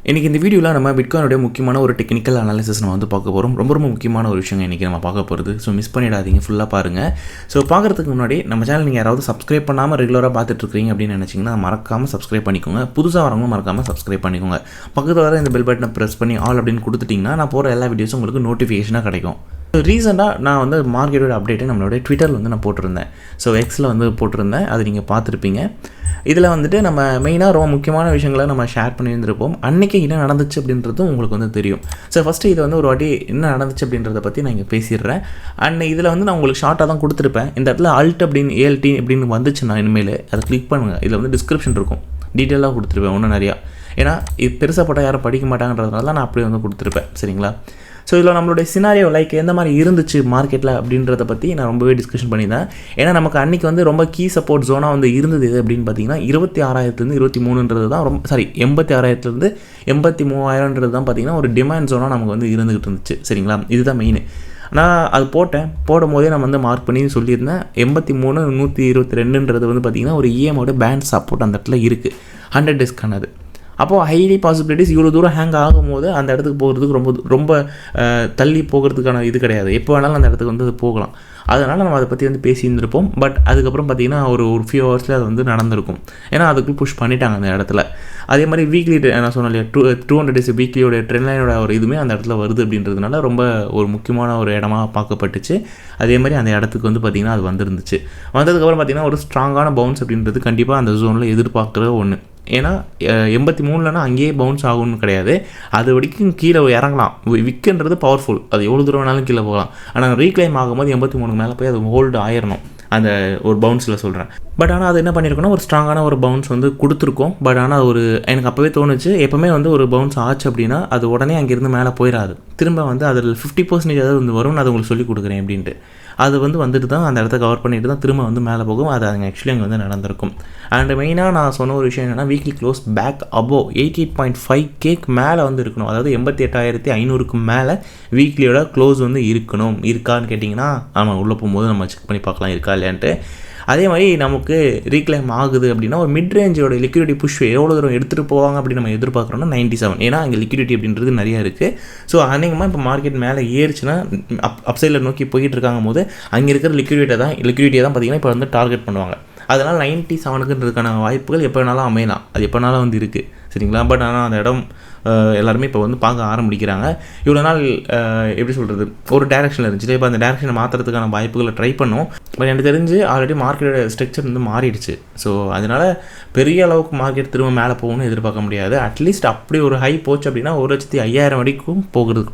இன்றைக்கி இந்த வீடியோவில் நம்ம பிட்காயினுடைய முக்கியமான ஒரு டெக்னிக்கல் அனாலிசிஸ் நம்ம வந்து பார்க்க போகிறோம். ரொம்ப முக்கியமான ஒரு விஷயம் இன்றைக்கி நம்ம பார்க்க போகிறது. ஸோ மிஸ் பண்ணிடாதீங்க, ஃபுல்லாக பாருங்கள். ஸோ பார்க்குறதுக்கு முன்னாடி நம்ம சேனல் நீங்கள் யாராவது சப்ஸ்கிரைப் பண்ணாமல் ரெகுலராக பார்த்துட்ருக்கீங்க அப்படின்னு நினச்சிங்கன்னா மறக்காமல் சப்ஸ்கிரைப் பண்ணிக்கோங்க. புதுசாக வரவங்க மறக்காமல் சப்ஸ்கிரைப் பண்ணிக்கோங்க. பக்கத்தில் வர இந்த பெல் பட்டனை ப்ரெஸ் பண்ணி ஆல் அப்படின்னு கொடுத்துட்டிங்கன்னா நான் போகிற எல்லா வீடியோஸும் உங்களுக்கு நோட்டிஃபிகேஷனாக கிடைக்கும். ரீசெண்டாக நான் வந்து மார்க்கெட்டோட அப்டேட்டை நம்மளோட ட்விட்டரில் வந்து நான் போட்டிருந்தேன். ஸோ எக்ஸில் வந்து போட்டிருந்தேன், அது நீங்கள் பார்த்துருப்பீங்க. இதில் வந்துட்டு நம்ம மெயினாக ரொம்ப முக்கியமான விஷயங்களை நம்ம ஷேர் பண்ணியிருந்திருப்போம். அன்றைக்கி என்ன நடந்துச்சு அப்படின்றதும் உங்களுக்கு வந்து தெரியும். ஸோ ஃபஸ்ட்டு இதை வந்து ஒரு வாட்டி என்ன நடந்துச்சு அப்படின்றத பற்றி நான் இங்கே பேசிடுறேன். அண்ட் இதில் வந்து நான் உங்களுக்கு ஷார்ட்டாக தான் கொடுத்துருப்பேன். இந்த இடத்துல அல்ட் அப்படின்னு ALT அப்படின்னு வந்துச்சுன்னா இனிமேல் அதை கிளிக் பண்ணுங்கள். இதில் வந்து டிஸ்கிரிப்ஷன் இருக்கும், டீட்டெயிலாக கொடுத்துருப்பேன் இன்னும் நிறையா. ஏன்னா இது பெருசாக போட்டால் யாரும் படிக்க மாட்டாங்கன்றதுனால தான் நான் அப்படியே வந்து கொடுத்துருப்பேன். சரிங்களா? ஸோ இதில் நம்மளுடைய சினாரியோ லைக் எந்த மாதிரி இருந்துச்சு மார்க்கெட்டில் அப்படின்றத பற்றி நான் ரொம்பவே டிஸ்கஷன் பண்ணியிருந்தேன். ஏன்னா நமக்கு அன்றைக்கி வந்து ரொம்ப கீ சப்போர்ட் ஜோனாக வந்து இருந்தது எது அப்படின்னு பார்த்தீங்கன்னா 26,000 23,000 தான் ரொம்ப 86,000 83,000 தான் பார்த்தீங்கன்னா ஒரு டிமாண்ட் ஜோனாக நமக்கு வந்து இருந்துகிட்டு இருந்துச்சு. சரிங்களா? இதுதான் மெயின். நான் அது போடும் போதே நான் வந்து மார்க் பண்ணி சொல்லியிருந்தேன். 83,122 வந்து பார்த்திங்கன்னா ஒரு EMஓட பேண்ட் சப்போர்ட் அந்த இடத்துல இருக்குது, 100 டேஸ்க்கானது. அப்போது ஹைலி பாசிபிலிட்டிஸ் இவ்வளோ தூரம் ஹேங் ஆகும்போது அந்த இடத்துக்கு போகிறதுக்கு ரொம்ப தள்ளி போகிறதுக்கான இது கிடையாது. எப்போ வேணாலும் அந்த இடத்துக்கு வந்து அது போகலாம். அதனால் நம்ம அதை பற்றி வந்து பேசியிருந்திருப்போம். பட் அதுக்கப்புறம் பார்த்திங்கன்னா ஒரு ஃபியூ ஹவர்ஸில் அது வந்து நடந்திருக்கும். ஏன்னா அதுக்குள்ளே புஷ் பண்ணிட்டாங்க அந்த இடத்துல. அதே மாதிரி வீக்லி நான் சொன்னேன் இல்லையா, 200 டேஸ் வீக்லியோட ட்ரெண்ட் லைனோட ஒரு இதுவுமே அந்த இடத்துல வருது அப்படின்றதுனால ரொம்ப ஒரு முக்கியமான ஒரு இடமா பார்க்கப்பட்டுச்சு. அதே மாதிரி அந்த இடத்துக்கு வந்து பார்த்திங்கன்னா அது வந்துருந்துச்சு. வந்ததுக்கப்புறம் பார்த்திங்கன்னா ஒரு ஸ்ட்ராங்கான பவுன்ஸ் அப்படின்றது கண்டிப்பாக அந்த ஜோனில் எதிர்பார்க்குற ஒன்று. ஏன்னா 83 அங்கேயே பவுன்ஸ் ஆகும்னு கிடையாது, அது வரைக்கும் கீழே இறங்கலாம். விற்கன்றது பவர்ஃபுல், அது எவ்வளோ தூரம் வேணாலும் கீழே போகலாம். ஆனால் ரீக்ளைம் ஆகும்போது 83 மேலே போய் அது ஹோல்டு ஆயிடணும் அந்த ஒரு பவுன்ஸில் சொல்கிறேன். பட் ஆனால் அது என்ன பண்ணியிருக்கோன்னா ஒரு ஸ்ட்ராங்கான ஒரு பவுன்ஸ் வந்து கொடுத்துருக்கோம். பட் ஆனால் ஒரு எனக்கு அப்போவே தோணுச்சு, எப்போவுமே வந்து ஒரு பவுன்ஸ் ஆச்சு அப்படின்னா அது உடனே அங்கேருந்து மேலே போயிடாது. திரும்ப வந்து அதில் 50% ஏதாவது வந்து வரும். நான் அது உங்களுக்கு சொல்லிக் கொடுக்குறேன் அப்படின்ட்டு. அது வந்து வந்துட்டு தான் அந்த இடத்த கவர் பண்ணிட்டு தான் திரும்ப வந்து மேலே போகும். அது அங்கே ஆக்சுவலி அங்கே வந்து நடந்திருக்கும். அண்ட் மெயினாக நான் சொன்ன ஒரு விஷயம் என்னென்னா weekly close back above 88.5K மேலே வந்து இருக்கணும். அதாவது 88,500 மேலே வீக்லியோட க்ளோஸ் வந்து இருக்கான்னு கேட்டிங்கன்னா ஆமாம், உள்ளே போகும்போது நம்ம செக் பண்ணி பார்க்கலாம் இருக்கா இல்லையான்ட்டு. அதே மாதிரி நமக்கு ரீக்ளைம் ஆகுது அப்படின்னா ஒரு மிட் ரேஞ்சோட லிக்விடிட்டி புஷ் எவ்வளோ தூரம் எடுத்துகிட்டு போவாங்க அப்படின்னு நம்ம எதிர்பார்க்குறோன்னா 97. ஏன்னா அங்கே லிக்விடிட்டி அப்படின்றது நிறையா இருக்குது. ஸோ அநேகமாக இப்போ மார்க்கெட் மேலே ஏறிச்சுன்னா அப்சைடில் நோக்கி போயிட்டு இருக்காங்க போது அங்கே இருக்கிற லிக்விடிட்டியை தான் பார்த்திங்கன்னா இப்போ வந்து டார்கெட் பண்ணுவாங்க. அதனால் 97ன்றதுக்கான வாய்ப்புகள் எப்போ வேணாலும் அமையலாம். அது எப்போ வேணாலும் வந்து இருக்குது. சரிங்களா? பட் ஆனால் அந்த இடம் எல்லாருமே இப்போ வந்து பார்க்க ஆரம்பிக்கிறாங்க. இவ்வளோ நாள் எப்படி சொல்கிறது, ஒரு டேரெக்ஷனில் இருந்துச்சு. இப்போ அந்த டேரெக்ஷனை மாற்றுறதுக்கான வாய்ப்புகளை ட்ரை பண்ணோம். பட் எனக்கு தெரிஞ்சு ஆல்ரெடி மார்க்கெட்டோட ஸ்ட்ரக்சர் வந்து மாறிடுச்சு. ஸோ அதனால் பெரிய அளவுக்கு மார்க்கெட் திரும்ப மேலே போகணும்னு எதிர்பார்க்க முடியாது. அட்லீஸ்ட் அப்படி ஒரு ஹை போச்சு அப்படின்னா 1,05,000 வரைக்கும்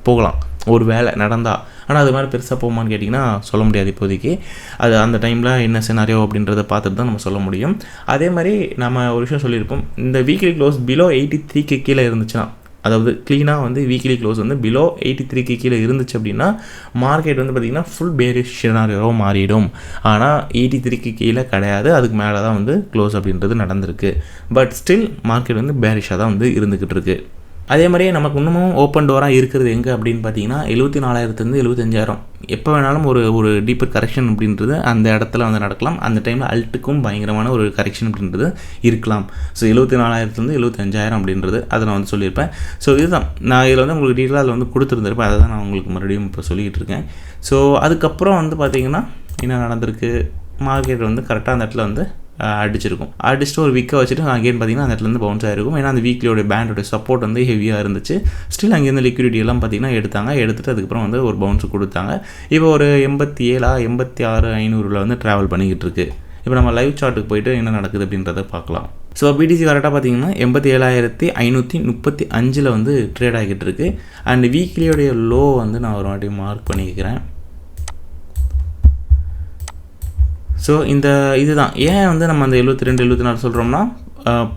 போகலாம் ஒரு வேலை நடந்தால். ஆனால் அது மாதிரி பெருசாக போகுமான்னு கேட்டிங்கன்னா சொல்ல முடியாது இப்போதைக்கு. அது அந்த டைமில் என்ன சினாரியோ அப்படின்றத பார்த்துட்டு தான் நம்ம சொல்ல முடியும். அதே மாதிரி நம்ம ஒரு விஷயம் சொல்லியிருப்போம், இந்த வீக்லி க்ளோஸ் பிலோ 83K கீழே இருந்துச்சுன்னா, அதாவது க்ளீனாக வந்து வீக்லி க்ளோஸ் வந்து பிலோ 83K கீழே இருந்துச்சு அப்படின்னா மார்க்கெட் வந்து பார்த்திங்கன்னா ஃபுல் பேரிஷ் சினாரியோ மாறிடும். ஆனால் 83K கீழே கிடையாது, அதுக்கு மேலே தான் வந்து க்ளோஸ் அப்படின்றது நடந்திருக்கு. பட் ஸ்டில் மார்க்கெட் வந்து பேரிஷாக தான் வந்து இருந்துக்கிட்டு இருக்குது. அதே மாதிரியே நமக்கு இன்னமும் ஓப்பன் டோராக இருக்கிறது எங்கே அப்படின்னு பார்த்தீங்கன்னா 74,000 75,000 எப்போ வேணாலும் ஒரு டீப்பர் கரெக்ஷன் அப்படின்றது அந்த இடத்துல வந்து நடக்கலாம். அந்த டைமில் அல்ட்டுக்கும் பயங்கரமான ஒரு கரெக்ஷன் அப்படின்றது இருக்கலாம். ஸோ 74,000 75,000 அப்படின்றது அதை நான் வந்து சொல்லியிருப்பேன். ஸோ இதுதான் நான் இதில் வந்து உங்களுக்கு டீட்டெயிலாக அதில் வந்து கொடுத்துருந்துருப்பேன். அதை தான் நான் உங்களுக்கு மறுபடியும் இப்போ சொல்லிக்கிட்டு இருக்கேன். ஸோ அதுக்கப்புறம் வந்து பார்த்திங்கன்னா என்ன நடந்திருக்கு, மார்க்கெட் வந்து கரெக்டாக அந்த இடத்துல வந்து அடிச்சுட்டு ஒரு வீக்காக வச்சுட்டு அங்கேன்னு பார்த்தீங்கன்னா அந்த இடத்துலேருந்து பவுன்ஸ் ஆகிருக்கும். ஏன்னா அந்த வீக்லியோட பேண்டோட சப்போர்ட் வந்து ஹெவியாக இருந்துச்சு. ஸ்டில் அங்கேருந்து லிக்விடிட்டி எல்லாம் பார்த்தீங்கன்னா எடுத்துகிட்டு அதுக்கப்புறம் வந்து ஒரு பவுன்ஸ் கொடுத்தாங்க. இப்போ ஒரு 86,500 வந்து ட்ராவல் பண்ணிக்கிட்டு இருக்கு. இப்போ நம்ம லைவ் சார்ட்டுக்கு போயிட்டு என்ன நடக்குது அப்படின்றத பார்க்கலாம். ஸோ BTC கரெக்டாக பார்த்தீங்கன்னா 87,535 வந்து ட்ரேட் ஆகிட்டு இருக்கு. அண்ட் வீக்லியோடைய லோ வந்து நான் ஒரு வாட்டி மார்க் பண்ணிக்கிறேன். ஸோ இதுதான் ஏன் வந்து நம்ம அந்த 72 74 சொல்கிறோம்னா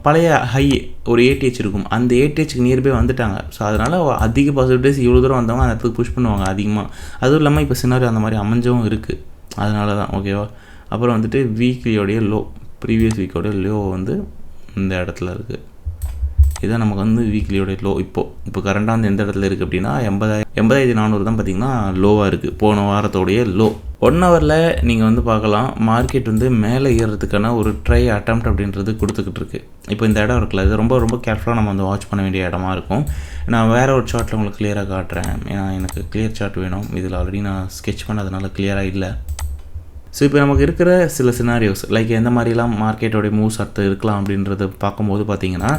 பழைய ஹை ஒரு ATH இருக்கும், அந்த ATHக்கு நியர்பை வந்துட்டாங்க. ஸோ அதனால் அதிக பாசிபிலிட்டிஸ் இவ்வளோ தூரம் வந்தவங்க அந்த இடத்துக்கு புஷ் பண்ணுவாங்க அதிகமாக. அதுவும் இல்லாமல் இப்போ சினாரியோ அந்த மாதிரி அமைஞ்சவும் இருக்குது. அதனால தான் ஓகேவா. அப்புறம் வந்துட்டு வீக்லியோடைய லோ, ப்ரீவியஸ் வீக்கோடைய லோ வந்து இந்த இடத்துல இருக்குது. இதுதான் நமக்கு வந்து வீக்லியோட லோ. இப்போ கரண்டாக வந்து எந்த இடத்துல இருக்குது அப்படின்னா 80,400 தான் பார்த்திங்கன்னா லோவாக இருக்குது, போன வாரத்தோடைய லோ. 1 ஹவரில் நீங்கள் வந்து பார்க்கலாம் மார்க்கெட் வந்து மேலே ஏறுறதுக்கான ஒரு ட்ரை அட்டெம்ப்ட் அப்படின்றது கொடுத்துக்கிட்டு இருக்குது. இப்போ இந்த இடம் இருக்குல்ல, இது ரொம்ப ரொம்ப கேர்ஃபுல்லாக நம்ம வந்து வாட்ச் பண்ண வேண்டிய இடமா இருக்கும். நான் வேறு ஒரு சார்ட்டில் உங்களுக்கு கிளியராக காட்டுறேன், ஏன்னா எனக்கு கிளியர் சார்ட் வேணும். இதில் ஆல்ரெடி நான் ஸ்கெட்ச் பண்ணதுனால கிளியராக இல்லை. ஸோ இப்போ நமக்கு இருக்கிற சில சினாரியோஸ் லைக் எந்த மாதிரிலாம் மார்க்கெட்டோடைய மூவ்ஸ் அடுத்து இருக்கலாம் அப்படின்றத பார்க்கும்போது பார்த்திங்கன்னா,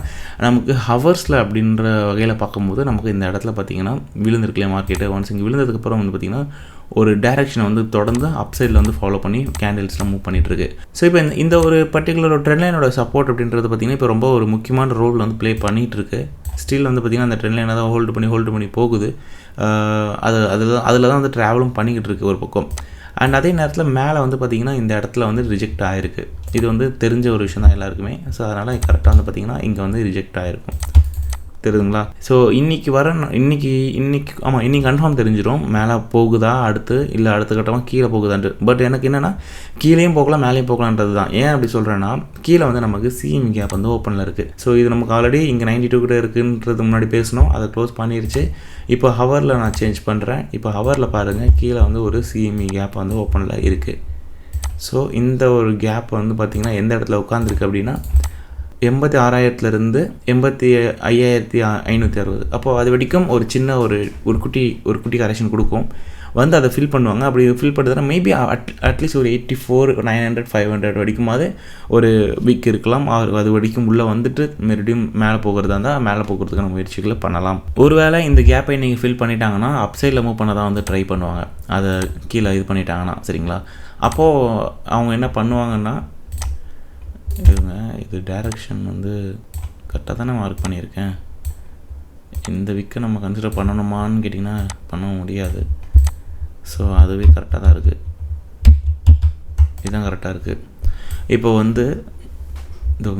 நமக்கு ஹவர்ஸில் அப்படின்ற வகையில் பார்க்கும்போது நமக்கு இந்த இடத்துல பார்த்திங்கன்னா விழுந்திருக்கலையே மார்க்கெட்டு. ஒன்ஸ் இங்கே விழுந்ததுக்கப்புறம் வந்து பார்த்திங்கன்னா ஒரு டைரெக்ஷனை வந்து தொடர்ந்து அப் சைடில் வந்து ஃபாலோ பண்ணி கேண்டில்ஸ்லாம் மூவ் பண்ணிகிட்ருக்கு. ஸோ இப்போ இந்த ஒரு பர்டிகுலர் ட்ரெண்ட் லைனோட சப்போர்ட் அப்படின்றது பார்த்திங்கன்னா இப்போ ரொம்ப ஒரு முக்கியமான ரோல் வந்து ப்ளே பண்ணிகிட்ருக்கு. ஸ்டில் வந்து பார்த்திங்கன்னா அந்த ட்ரெண்ட் லைனை தான் ஹோல்டு பண்ணி போகுது. அதில் தான் வந்து ட்ராவலும் பண்ணிக்கிட்டு இருக்குது ஒரு பக்கம். அண்ட் அதே நேரத்தில் மேலே வந்து பார்த்திங்கன்னா இந்த இடத்துல வந்து ரிஜெக்ட் ஆகிருக்கு. இது வந்து தெரிஞ்ச ஒரு விஷயம் தான் எல்லாருக்குமே. ஸோ அதனால் கரெக்டாக வந்து பார்த்திங்கன்னா இங்கே வந்து ரிஜெக்ட் ஆகிருக்கும், தெரியுதுங்களா? ஸோ இன்றைக்கி கன்ஃபார்ம் தெரிஞ்சிடும் மேலே போகுதா அடுத்து, இல்லை அடுத்த கட்டமாக கீழே போகுதான்ட்டு. பட் எனக்கு என்னென்னா கீழேயும் போகலாம் மேலேயும் போகலான்றது தான். ஏன் அப்படி சொல்கிறேன்னா, கீழே வந்து நமக்கு சிஎம் கேப் வந்து ஓப்பனில் இருக்குது. ஸோ இது நமக்கு ஆல்ரெடி இங்கே 92 கிட்ட இருக்குன்றது முன்னாடி பேசணும், அதை க்ளோஸ் பண்ணிடுச்சு. இப்போ ஹவரில் நான் சேஞ்ச் பண்ணுறேன். இப்போ ஹவரில் பாருங்கள், கீழே வந்து ஒரு சிஎம்இ கேப் வந்து ஓப்பனில் இருக்குது. ஸோ இந்த ஒரு கேப் வந்து பார்த்திங்கன்னா எந்த இடத்துல உட்காந்துருக்கு அப்படின்னா 86,000 85,560. அப்போது அது வரைக்கும் ஒரு சின்ன ஒரு குட்டி கரெக்ஷன் கொடுக்கும், வந்து அதை ஃபில் பண்ணுவாங்க. அப்படி ஃபில் பண்ணுறதுனா மேபி அட்லீஸ்ட் ஒரு 84,900 500 வரைக்குமாவது ஒரு வீக் இருக்கலாம். அது வரைக்கும் உள்ளே வந்துட்டு மறுபடியும் மேலே போகிறதா இருந்தால் மேலே போகிறதுக்கான முயற்சிகளை பண்ணலாம். ஒருவேளை இந்த கேப்பை நீங்கள் ஃபில் பண்ணிட்டாங்கன்னா அப்சைடில் மூவ் பண்ண தான் வந்து ட்ரை பண்ணுவாங்க. அதை கீழே இது பண்ணிட்டாங்கன்னா சரிங்களா. அப்போது அவங்க என்ன பண்ணுவாங்கன்னா, இது டைரக்ஷன் வந்து கரெக்டாக தானே மார்க் பண்ணியிருக்கேன், இந்த விக்கை நம்ம கன்சிடர் பண்ணணுமான்னு கேட்டிங்கன்னா பண்ண முடியாது. ஸோ அதுவே கரெக்டாக தான் இருக்குது, இதுதான் கரெக்டாக இருக்குது. இப்போ வந்து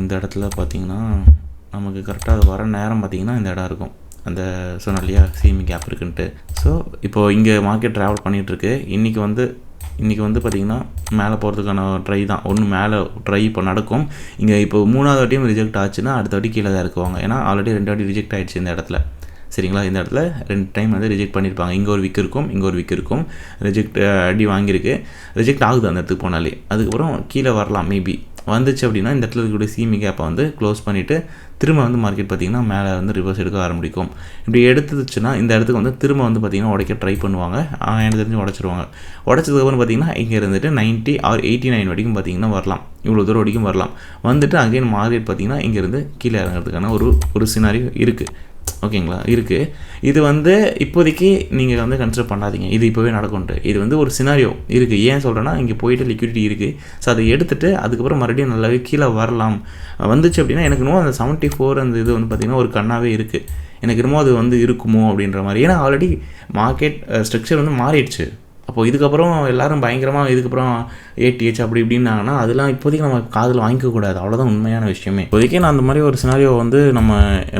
இந்த இடத்துல பார்த்திங்கன்னா நமக்கு கரெக்டாக அது வர நேரம் பார்த்திங்கன்னா இந்த இடம் இருக்கும், அந்த சொன்ன இல்லையா சிஎம்இ கேப் இருக்குன்ட்டு. ஸோ இப்போது இங்கே மார்க்கெட் ட்ராவல் பண்ணிகிட்ருக்கு. இன்றைக்கி வந்து பார்த்திங்கன்னா மேலே போகிறதுக்கான ட்ரை தான். மேலே ட்ரை இப்போ நடக்கும். இங்கே இப்போ 3வது வாட்டியும் ரிஜெக்ட் ஆச்சுன்னா அடுத்த வாட்டி கீழே தான் இருக்குவாங்க. ஏன்னா ஆல்ரெடி 2 வாட்டி ரிஜெக்ட் ஆகிடுச்சு இந்த இடத்துல, சரிங்களா. இந்த இடத்துல 2 டைம் வந்து ரிஜெக்ட் பண்ணியிருப்பாங்க. இங்கே ஒரு விக் இருக்கும், ரிஜெக்ட் அடி வாங்கியிருக்கு, ரிஜெக்ட் ஆகுது அந்த இடத்துக்கு போனாலே. அதுக்கப்புறம் கீழே வரலாம், மேபி வந்துச்சு அப்படின்னா இந்த இடத்துல இருக்கக்கூடிய சிஎம்இ கேப்பை வந்து க்ளோஸ் பண்ணிவிட்டு திரும்ப வந்து மார்க்கெட் பார்த்திங்கன்னா மேலே வந்து ரிவர்ஸ் எடுக்க ஆரம்பிக்கும். இப்படி எடுத்துச்சுன்னா இந்த இடத்துக்கு வந்து திரும்ப வந்து பார்த்திங்கன்னா உடைக்க ட்ரை பண்ணுவாங்க. எனக்கு தெரிஞ்சு உடச்சிருவாங்க. உடச்சதுக்கப்புறம் பார்த்திங்கன்னா இங்கே இருந்துட்டு 90 or 89 வரைக்கும் பார்த்திங்கன்னா வரலாம், இவ்வளோ தூரம் வரைக்கும் வரலாம். வந்துட்டு அகைன் மார்க்கெட் பார்த்திங்கன்னா இங்கேருந்து கீழே இறங்குறதுக்கான ஒரு சினாரியோ இருக்குது, ஓகேங்களா, இருக்குது. இது வந்து இப்போதைக்கு நீங்கள் வந்து கன்சிடர் பண்ணாதீங்க, இது இப்போவே நடக்கும்ட்டு. இது வந்து ஒரு சினாரியோ இருக்குது. ஏன் சொல்கிறேன்னா, இங்கே போயிட்டு லிக்விடிட்டி இருக்குது. ஸோ அதை எடுத்துகிட்டு அதுக்கப்புறம் மறுபடியும் நல்லாவே கீழே வரலாம். வந்துச்சு அப்படின்னா எனக்கு இன்னும் அந்த 74 அந்த இது வந்து பார்த்திங்கன்னா ஒரு கண்ணாவே இருக்குது. எனக்கு இன்னமும் அது வந்து இருக்குமோ அப்படின்ற மாதிரி. ஏன்னா ஆல்ரெடி மார்க்கெட் ஸ்ட்ரக்சர் வந்து மாறிடுச்சு. அப்போது இதுக்கப்புறம் எல்லோரும் பயங்கரமாக இதுக்கப்புறம் ATH அப்படி இப்படின்னாங்கன்னா அதெல்லாம் இப்போதைக்கு நம்ம காதில் வாங்கிக்கக்கூடாது. அவ்வளோதான் உண்மையான விஷயமே. இப்போதைக்கு நான் அந்த மாதிரி ஒரு சினாரியோ வந்து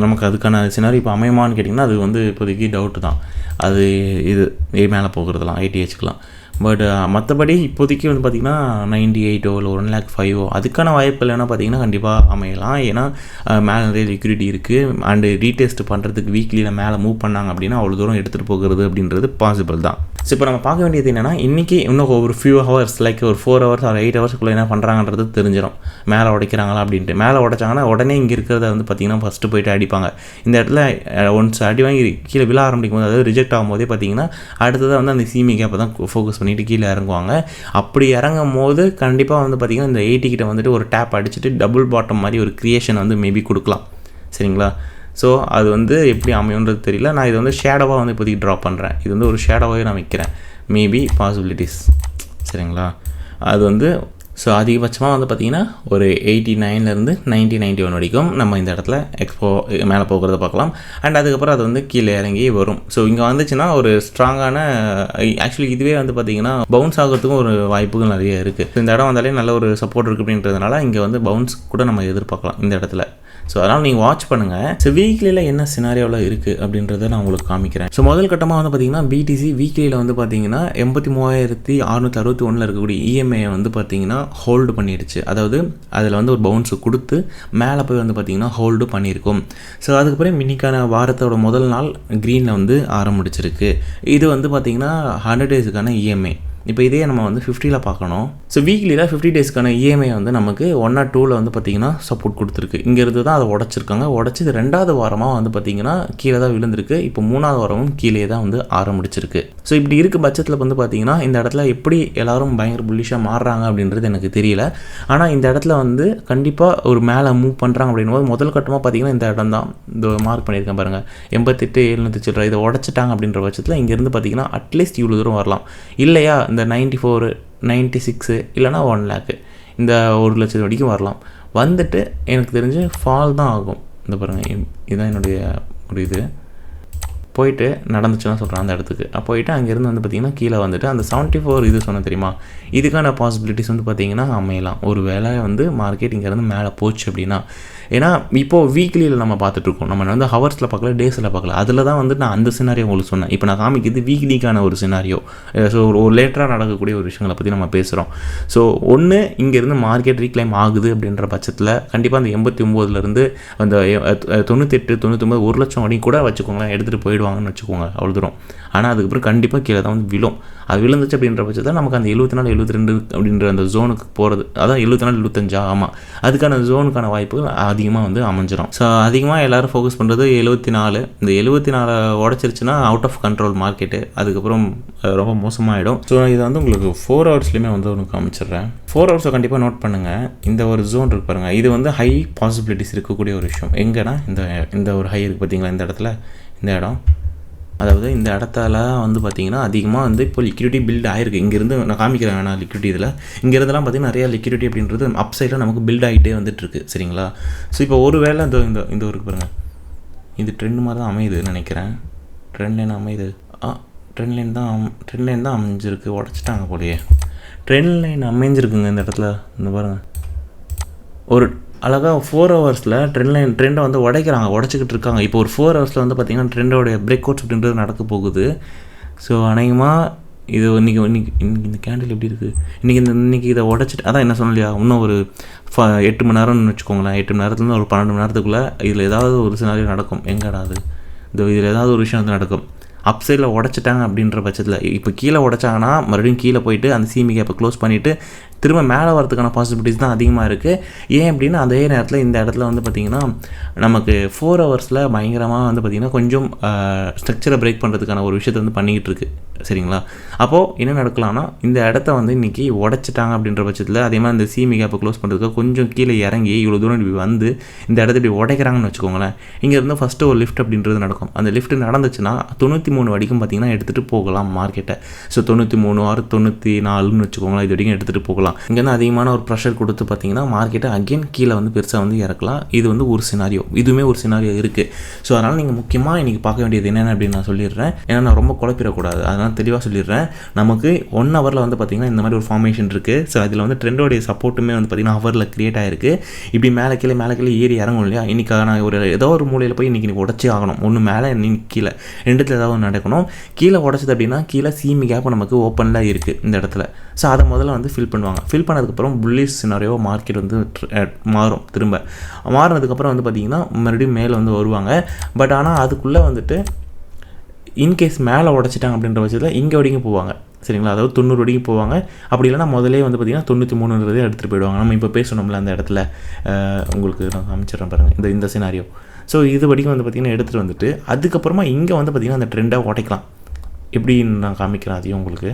நமக்கு அதுக்கான சினாரியோ இப்போ அமையுமான்னு கேட்டிங்கன்னா அது வந்து இப்போதைக்கு டவுட்டு தான். அது இது மேலே போகிறதுலாம் ATHக்கெலாம். பட் மற்றபடி இப்போதைக்கு வந்து பார்த்திங்கன்னா 98 இல்லை 1,05,000 அதுக்கான வாய்ப்பு இல்லைன்னா பார்த்திங்கன்னா கண்டிப்பாக அமையலாம். ஏன்னா மேலே நிறைய லிக்விடிட்டி இருக்குது. அண்டு ரீடெஸ்ட் பண்ணுறதுக்கு வீக்லியில் மேலே மூவ் பண்ணாங்க அப்படின்னா அவ்வளோ தூரம் எடுத்துகிட்டு போகிறது அப்படின்றது பாசிபிள் தான். ஸோ இப்போ நம்ம பார்க்க வேண்டியது என்னென்னா, இன்றைக்கி இன்னும் ஒரு ஃபியூ ஹவர்ஸ் லைக் ஒரு 4 hours or 8 hours என்ன பண்ணுறாங்கன்றது தெரிஞ்சிடும். மேலே உடைக்கிறாங்களா அப்படின்ட்டு. மேலே உடைச்சாங்கன்னா உடனே இங்கே இருக்கிறத வந்து பார்த்திங்கன்னா ஃபஸ்ட்டு போய்ட்டு அடிப்பாங்க. இந்த இடத்துல ஒன்ஸ் அடி வாங்கி கீழே விழ ஆரம்பிக்கும் போது, அதாவது ரிஜெக்ட் ஆகும்போதே பார்த்திங்கன்னா அடுத்ததாக வந்து அந்த சிஎம்இ கேப்பை தான் ஃபோக்கஸ் பண்ணிவிட்டு கீழே இறங்குவாங்க. அப்படி இறங்கும் போது கண்டிப்பாக வந்து பார்த்திங்கன்னா இந்த 80 கிட்ட வந்துட்டு ஒரு டேப் அடிச்சுட்டு டபுள் பாட்டம் மாதிரி ஒரு க்ரியேஷன் வந்து மேபி கொடுக்கலாம், சரிங்களா. ஸோ அது வந்து எப்படி அமையுன்றது தெரியல. நான் இது வந்து ஷேடோவாக வந்து இப்போதைக்கு ட்ரா பண்ணுறேன். இது வந்து ஒரு ஷேடோவாகவே நான் வைக்கிறேன். மேபி பாசிபிலிட்டிஸ், சரிங்களா. அது வந்து ஸோ அதிகபட்சமாக வந்து பார்த்திங்கன்னா ஒரு 89 91 வரைக்கும் நம்ம இந்த இடத்துல மேலே போகிறத பார்க்கலாம். அண்ட் அதுக்கப்புறம் அது வந்து கீழே இறங்கி வரும். ஸோ இங்கே வந்துச்சுன்னா ஒரு ஸ்ட்ராங்கான ஆக்சுவலி இதுவே வந்து பார்த்திங்கன்னா பவுன்ஸ் ஆகிறதுக்கும் ஒரு வாய்ப்புகள் நிறைய இருக்குது. இந்த இடம் வந்தாலே நல்ல ஒரு சப்போர்ட் இருக்குது அப்படின்றதுனால இங்கே வந்து பவுன்ஸ் கூட நம்ம எதிர்பார்க்கலாம் இந்த இடத்துல, ஸோ அதனால் நீங்கள் வாட்ச் பண்ணுங்கள். ஸோ வீக்லியில் என்ன சினாரியோவில் இருக்குது அப்படின்றத நான் உங்களுக்கு காமிக்கிறேன். ஸோ முதல் கட்டமாக வந்து பார்த்தீங்கன்னா பிடிசி வீக்லியில் வந்து பார்த்தீங்கன்னா 83,661 இருக்கக்கூடிய இஎம்ஐயை வந்து பார்த்தீங்கன்னா ஹோல்டு பண்ணிடுச்சு. அதாவது அதில் வந்து ஒரு பவுன்ஸு கொடுத்து மேலே போய் வந்து பார்த்தீங்கன்னா ஹோல்டு பண்ணியிருக்கும். ஸோ அதுக்கப்புறம் இன்னைக்கான வாரத்தோட முதல் நாள் க்ரீனில் வந்து ஆரம்பிச்சிருக்கு. இது வந்து பார்த்தீங்கன்னா 100 டேஸுக்கான இஎம்ஐ. இப்போ இதே நம்ம வந்து 50ல் பார்க்கணும். ஸோ வீக்லியில் 50 டேஸ்க்கான இஎம்ஐ வந்து நமக்கு 1 or 2ல் வந்து பார்த்திங்கன்னா சப்போர்ட் கொடுத்துருக்கு. இங்கேருந்து தான் அதை உடச்சிருக்காங்க. உடச்சி இது 2வது வாரமாக வந்து பார்த்திங்கன்னா கீழே தான் விழுந்திருக்கு. இப்போ 3வது வாரமும் கீழே தான் வந்து ஆரம்பிச்சிருக்கு. ஸோ இப்படி இருக்க பட்சத்தில் வந்து பார்த்திங்கன்னா இந்த இடத்துல எப்படி எல்லோரும் பயங்கர புல்லிஷாக மாறுறாங்க அப்படின்றது எனக்கு தெரியல. ஆனால் இந்த இடத்துல வந்து கண்டிப்பாக ஒரு மேலே மூவ் பண்ணுறாங்க அப்படின்னும் முதல் கட்டமாக பார்த்திங்கன்னா இந்த இடம் தான் இந்த மார்க் பண்ணியிருக்கேன் பாருங்கள், 88,700 சில்லறை. இதை உடச்சிட்டாங்க அப்படின்ற பட்சத்தில் இங்கேருந்து பார்த்திங்கன்னா அட்லீஸ்ட் இவ்வளோ தூரம் வரலாம். இல்லையா இந்த 94, 96 இல்லைனா 1 lakh இந்த 1 லட்சம் வரைக்கும் வரலாம். வந்துட்டு எனக்கு தெரிஞ்சு ஃபால் தான் ஆகும். இந்த பாருங்கள், இதுதான் என்னுடைய ஒரு இது போயிட்டு நடந்துச்சுன்னா சொல்கிறேன் அந்த இடத்துக்கு. போயிட்டு அங்கேருந்து வந்து பார்த்திங்கன்னா கீழே வந்துட்டு அந்த 74 இது சொன்ன தெரியுமா, இதுக்கான பாசிபிலிட்டிஸ் வந்து பார்த்திங்கன்னா அமையலாம். ஒரு வேளை வந்து மார்க்கெட் இங்கேருந்து மேலே போச்சு அப்படின்னா. ஏன்னா இப்போது வீக்லியில் நம்ம பார்த்துட்ருக்கோம், நம்ம வந்து ஹவர்ஸில் பார்க்கல, டேஸில் பார்க்கல. அதில் தான் வந்து நான் அந்த சினாரியோ உங்களுக்கு சொன்னேன். இப்போ நான் காமிக்கிறது வீக்லிக்கான ஒரு சினாரியோ. ஸோ ஒரு லேட்டராக நடக்கக்கூடிய ஒரு விஷயங்களை பற்றி நம்ம பேசுகிறோம். ஸோ ஒன்று இங்கேருந்து மார்க்கெட் ரீக்ளைம் ஆகுது அப்படின்ற பட்சத்தில் கண்டிப்பாக அந்த 89லேருந்து அந்த 98, 99, 1 லட்சம் வரைக்கும் கூட வச்சுக்கோங்களேன் எடுத்துகிட்டு போயிடுவாங்கன்னு வச்சுக்கோங்க, அவ்வளோ தூரம். ஆனால் அதுக்கப்புறம் கண்டிப்பாக கீழே தான் வந்து விழும். அது விழுந்துச்சு அப்படின்ற பட்சத்தில் நமக்கு அந்த 74, 72 அப்படின்ற அந்த ஜோனுக்கு போகிறது, அதான் 74, 75 ஆமாம், அதுக்கான ஜோனுக்கான வாய்ப்புகள் அதிகமாக வந்து அமைஞ்சிடும். ஸோ அதிகமாக எல்லோரும் ஃபோக்கஸ் பண்ணுறது 74. இந்த 74 உடச்சிருச்சுன்னா அவுட் ஆஃப் கண்ட்ரோல் மார்க்கெட்டு, அதுக்கப்புறம் ரொம்ப மோசமாகிடும். ஸோ இதை வந்து உங்களுக்கு 4 ஹவர்ஸ்லேயுமே வந்து ஒன்று காமிச்சிடுறேன். 4 ஹவர்ஸை கண்டிப்பாக நோட் பண்ணுங்கள். இந்த ஒரு ஜோன் இருக்கு பாருங்கள், இது வந்து ஹை பாசிபிலிட்டிஸ் இருக்கக்கூடிய ஒரு விஷயம். எங்கன்னா இந்த ஒரு ஹை இருக்குது பார்த்தீங்களா, இந்த இடத்துல, இந்த இடம், அதாவது இந்த இடத்துல வந்து பார்த்திங்கன்னா அதிகமாக வந்து இப்போ லிக்விடிட்டி பில்ட் ஆகிருக்கு. இங்கேருந்து நான் காமிக்கிறேன் வேணா லிக்விடிட்டி இதில். இங்கேருந்துலாம் பார்த்திங்கன்னா நிறையா லிக்விடிட்டி அப்படின்றது அப் சைடில் நமக்கு பில்ட் ஆகிட்டே வந்துட்டுருக்கு. சரிங்களா? ஸோ இப்போ ஒரு வேளை இந்த ஒரு பாருங்கள், இது ட்ரெண்ட் மாதிரி தான் அமையுதுன்னு நினைக்கிறேன். ட்ரெண்ட் லைன் அமையுது. ட்ரெண்ட் லைன் தான் அமைஞ்சிருக்கு. உடச்சிட்டாங்க போலையே. ட்ரெண்ட் லைன் அமைஞ்சிருக்குங்க இந்த இடத்துல. இந்த பாருங்கள், ஒரு அழகாக 4 ஹவர்ஸில் ட்ரெண்டை வந்து உடச்சிக்கிட்டு இருக்காங்க. இப்போ ஒரு 4 ஹவர்ஸில் வந்து பார்த்திங்கன்னா ட்ரெண்டோடைய பிரேக் அவுட்ஸ் அப்படின்றது நடக்க போகுது. ஸோ அநேகமாக இது இன்றைக்கி இந்த கேண்டில் எப்படி இருக்குது, இன்றைக்கி இதை உடச்சிட்டு அதான் என்ன சொன்னலையா, இன்னும் ஒரு 8 மணி நேரம்னு வச்சுக்கோங்களேன். 8 மணி நேரத்துலேருந்து ஒரு 12 மணி நேரத்துக்குள்ளே இதில் ஏதாவது ஒரு சினாரியோ நடக்கும். எங்கடாது இதில் ஏதாவது ஒரு விஷயம் வந்து நடக்கும். அப் சைடில் உடச்சிட்டாங்க அப்படின்ற பட்சத்தில் இப்போ கீழே உடச்சாங்கன்னா மறுபடியும் கீழே போயிட்டு அந்த சிமி கேப்பை க்ளோஸ் பண்ணிவிட்டு திரும்ப மேலே வரதுக்கான பாசிபிலிட்டிஸ் தான் அதிகமாக இருக்குது. ஏன் அப்படின்னா அதே நேரத்தில் இந்த இடத்துல வந்து பார்த்திங்கன்னா நமக்கு 4 ஹவர்ஸில் பயங்கரமாக வந்து பார்த்திங்கன்னா கொஞ்சம் ஸ்ட்ரக்சரை பிரேக் பண்ணுறதுக்கான ஒரு விஷயத்தை வந்து பண்ணிக்கிட்டு இருக்குது. சரிங்களா? அப்போது என்ன நடக்கலாம்னா இந்த இடத்த வந்து இன்றைக்கி உடச்சிட்டாங்க அப்படின்ற பட்சத்தில் அதே மாதிரி இந்த சிமி கேப்பை க்ளோஸ் பண்ணுறதுக்கு கொஞ்சம் கீழே இறங்கி இவ்வளோ தூரம் இப்படி வந்து இந்த இடத்த இப்படி உடைக்கிறாங்கன்னு வச்சுக்கோங்களேன். இங்கேருந்து ஃபஸ்ட்டு ஒரு லிஃப்ட் அப்படின்றது நடக்கும். அந்த லிஃப்ட் நடந்துச்சுன்னா 93 வரைக்கும் பார்த்திங்கன்னா எடுத்துகிட்டு போகலாம் மார்க்கெட்டை. ஸோ 93 or 94ன்னு வச்சுக்கோங்களேன், இது வரைக்கும் எடுத்துகிட்டு போகலாம். இங்கேருந்து அதிகமான ஒரு ப்ரெஷர் கொடுத்து பார்த்திங்கன்னா மார்க்கெட்டை அகெயின் கீழே வந்து பெருசாக வந்து இறக்கலாம். இது வந்து ஒரு சினாரியோ, இதுவுமே ஒரு சினாரியோ இருக்குது. ஸோ அதனால் நீங்கள் முக்கியமாக இன்றைக்கி பார்க்க வேண்டியது என்னென்ன அப்படின்னு நான் சொல்லிடுறேன். ஏன்னா நான் ரொம்ப குழப்பிடக்கூடாது, அதனால் தெளிவாக சொல்லிடுறேன். நமக்கு 1 ஹவரில் வந்து பார்த்திங்கன்னா இந்த மாதிரி ஒரு ஃபார்மேஷன் இருக்குது. ஸோ அதில் வந்து ட்ரெண்டோடைய சப்போர்ட்டுமே வந்து பார்த்திங்கன்னா ஹவரில் க்ரியேட் ஆகிருக்கு. இப்படி மேலே கீழே ஏறி இறங்கும் இல்லையா. இன்றைக்கான ஒரு ஏதோ ஒரு மூலையில் போய் இன்றைக்கி உடச்சே ஆகணும். ஒன்று மேலே இன்னும் கீழே, ரெண்டுத்தில் ஏதாவது ஒன்று நடக்கணும். கீழே உடச்சது அப்படின்னா கீழே சிமி கேப் நமக்கு ஓப்பனில் இருக்குது இந்த இடத்துல. ஸோ அதை முதல்ல வந்து ஃபில் பண்ணுவாங்க. ஃபில் பண்ணதுக்கப்புறம் புல்லிஷ் சினாரியோ மார்க்கெட் வந்து மாறும். திரும்ப மாறினதுக்கப்புறம் வந்து பார்த்திங்கன்னா மறுபடியும் மேலே வந்து வருவாங்க. பட் ஆனால் அதுக்குள்ளே வந்துட்டு இன்கேஸ் மேலே உடச்சிட்டாங்க அப்படின்ற பட்சத்தில் இங்கே வரைக்கும் போவாங்க. சரிங்களா? அதாவது 90 வரைக்கும் போவாங்க. அப்படி இல்லைனா முதலே வந்து பார்த்திங்கன்னா 93 எடுத்துகிட்டு போயிடுவாங்க. நம்ம இப்போ பேசணும்ல அந்த இடத்துல, உங்களுக்கு நான் காமிச்சிடுறேன் பாருங்கள் இந்த சினாரியோ. ஸோ இது வரைக்கும் வந்து பார்த்திங்கன்னா எடுத்துகிட்டு வந்துட்டு அதுக்கப்புறமா இங்கே வந்து பார்த்திங்கன்னா அந்த ட்ரெண்டை உடைக்கலாம். எப்படின்னு நான் காமிக்கிறேன் அதையும் உங்களுக்கு.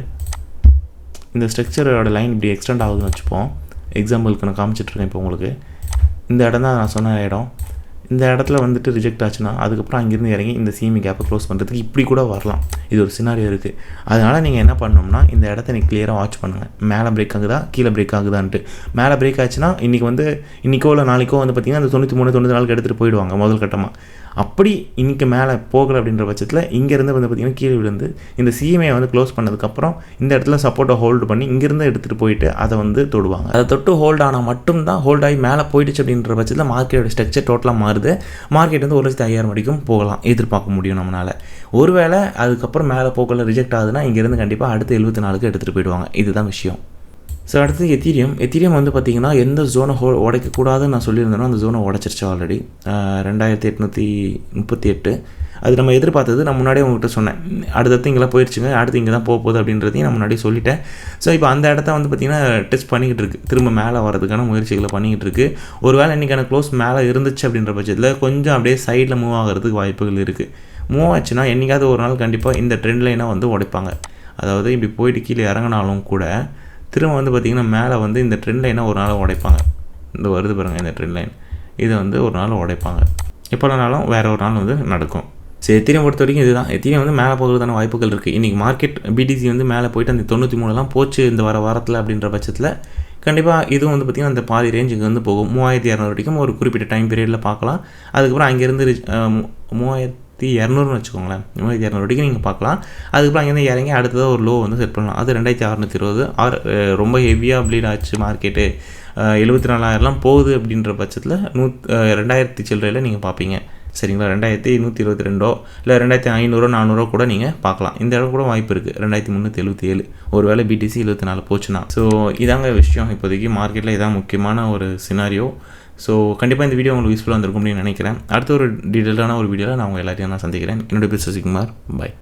இந்த ஸ்ட்ரக்சரோட லைன் இப்படி எக்ஸ்டெண்ட் ஆகுதுன்னு வச்சுப்போம். எக்ஸாம்பிளுக்கு நான் காமிச்சிட்ருக்கேன் இப்போ உங்களுக்கு. இந்த இடம் தான் நான் சொன்ன இடம். இந்த இடத்துல வந்துட்டு ரிஜெக்ட் ஆச்சுன்னா அதுக்கப்புறம் அங்கேருந்து இறங்கி இந்த சிமி கேப்பை க்ளோஸ் பண்ணுறதுக்கு இப்படி கூட வரலாம். இது ஒரு சினாரியோ இருக்குது. அதனால் நீங்கள் என்ன பண்ணணும்னா இந்த இடத்த நீங்கள் கிளியராக வாட்ச் பண்ணுங்கள். மேலே பிரேக் ஆகுதா கீழே பிரேக் ஆகுதான்ட்டு. மேலே பிரேக் ஆச்சுன்னா இன்றைக்கோ இல்லை நாளைக்கோ வந்து பார்த்திங்கன்னா அந்த 93, 94 எடுத்துகிட்டு போயிடுவாங்க முதல் கட்டமாக. அப்படி இன்றைக்கி மேலே போகலை அப்படின்ற பட்சத்தில் இங்கேருந்து வந்து பார்த்திங்கன்னா கீழே விழுந்து இந்த சிஎம்ஏ வந்து க்ளோஸ் பண்ணதுக்கப்புறம் இந்த இடத்துல சப்போர்ட்டை ஹோல்டு பண்ணி இங்கேருந்து எடுத்துகிட்டு போயிட்டு அதை வந்து தொடுவாங்க. அதை தொட்டு ஹோல்ட் ஆனால் மட்டும்தான் ஹோல்ட் ஆகி மேலே போயிடுச்சு அப்படின்ற பட்சத்தில் மார்க்கெட்டோட ஸ்ட்ரக்சர் டோட்டலாக மாறுது. மார்க்கெட் வந்து 1,05,000 வரைக்கும் போகலாம், எதிர்பார்க்க முடியும் நம்மளால். ஒருவேளை அதுக்கப்புறம் மேலே போகல ரிஜெக்ட் ஆகுதுன்னா இங்கேருந்து கண்டிப்பாக அடுத்து 74க்கு எடுத்துகிட்டு போயிடுவாங்க. இதுதான் விஷயம். ஸோ அடுத்து எத்தீரியம் வந்து பார்த்திங்கன்னா எந்த ஜோனை உடைக்கக்கூடாதுன்னு நான் சொல்லியிருந்தேனோ அந்த ஜோனை உடச்சிருச்சு ஆல்ரெடி. 2838 அது நம்ம எதிர்பார்த்தது. நான் முன்னாடியே உங்கள்கிட்ட சொன்னேன், அடுத்தடுத்து இங்கெல்லாம் போயிடுச்சுங்க, அடுத்து இங்கே தான் போகுது அப்படின்றதையும் நான் முன்னாடி சொல்லிட்டேன். ஸோ இப்போ அந்த இடத்த வந்து பார்த்திங்கன்னா டெஸ்ட் பண்ணிக்கிட்டு இருக்குது, திரும்ப மேலே வரதுக்கான முயற்சிகளை பண்ணிக்கிட்டு இருக்குது. ஒரு வேளை இன்றைக்கான க்ளோஸ் மேலே இருந்துச்சு அப்படின்ற பட்சத்தில் கொஞ்சம் அப்படியே சைடில் மூவ் ஆகிறதுக்கு வாய்ப்புகள் இருக்குது. மூவ் ஆச்சுன்னா என்றைக்காவது ஒரு நாள் கண்டிப்பாக இந்த ட்ரெண்ட் லைனை வந்து உடைப்பாங்க. அதாவது இப்படி போயிட்டு கீழே இறங்கினாலும் கூட திரும்ப வந்து பார்த்திங்கன்னா மேலே வந்து இந்த ட்ரெண்ட் லைனை ஒரு நாள் உடைப்பாங்க. இந்த வருது பாருங்கள் இந்த ட்ரெண்ட் லைன், இதை வந்து ஒரு நாள் உடைப்பாங்க. எப்போனாலும் வேறு ஒரு நாள் வந்து நடக்கும். சரி, எத்தீரியம் பொறுத்த வரைக்கும் இதுதான். எத்தீரியம் வந்து மேலே போகிறதுக்கான வாய்ப்புகள் இருக்குது. இன்றைக்கி மார்க்கெட் BTC வந்து மேலே போயிட்டு அந்த 93 போச்சு இந்த வாரத்தில் அப்படின்ற பட்சத்தில் கண்டிப்பாக இதுவும் வந்து பார்த்திங்கன்னா அந்த பாதி ரேஞ்சுக்கு வந்து போகும். 3200 வரைக்கும் ஒரு குறிப்பிட்ட டைம் பீரியடில் பார்க்கலாம். அதுக்கப்புறம் அங்கேருந்து 3200 வச்சுக்கோங்களேன், 3200 வரைக்கும் நீங்கள் பார்க்கலாம். அதுக்கப்புறம் அங்கேருந்து இறங்கி அடுத்ததாக ஒரு லோ வந்து செட் பண்ணலாம். அது 2620 ரொம்ப ஹெவியாக ப்ளீட் ஆச்சு மார்க்கெட்டு, 74,000 போகுது அப்படின்ற பட்சத்தில் 2000 சில்லறையில் நீங்கள் பார்ப்பீங்க. சரிங்களா, 2122 இல்லை 2500 400 கூட நீங்கள் பார்க்கலாம். இந்த இடம் கூட வாய்ப்பு இருக்குது 2377 ஒரு வேளை BTC 74 போச்சுன்னா. ஸோ இதாங்க விஷயம். இப்போதைக்கு மார்க்கெட்டில் இதான் முக்கியமான ஒரு சினாரியோ. ஸோ கண்டிப்பாக இந்த வீடியோ உங்களுக்கு யூஸ்ஃபுல்லாக இருந்திருக்கும் அப்படின்னு நினைக்கிறேன். அடுத்த ஒரு டீட்டெயிலான ஒரு வீடியோவில் நான் உங்கள் எல்லாத்தையும் நான் சந்திக்கிறேன். என்னுடைய பேர் சசிகுமார். பாய்.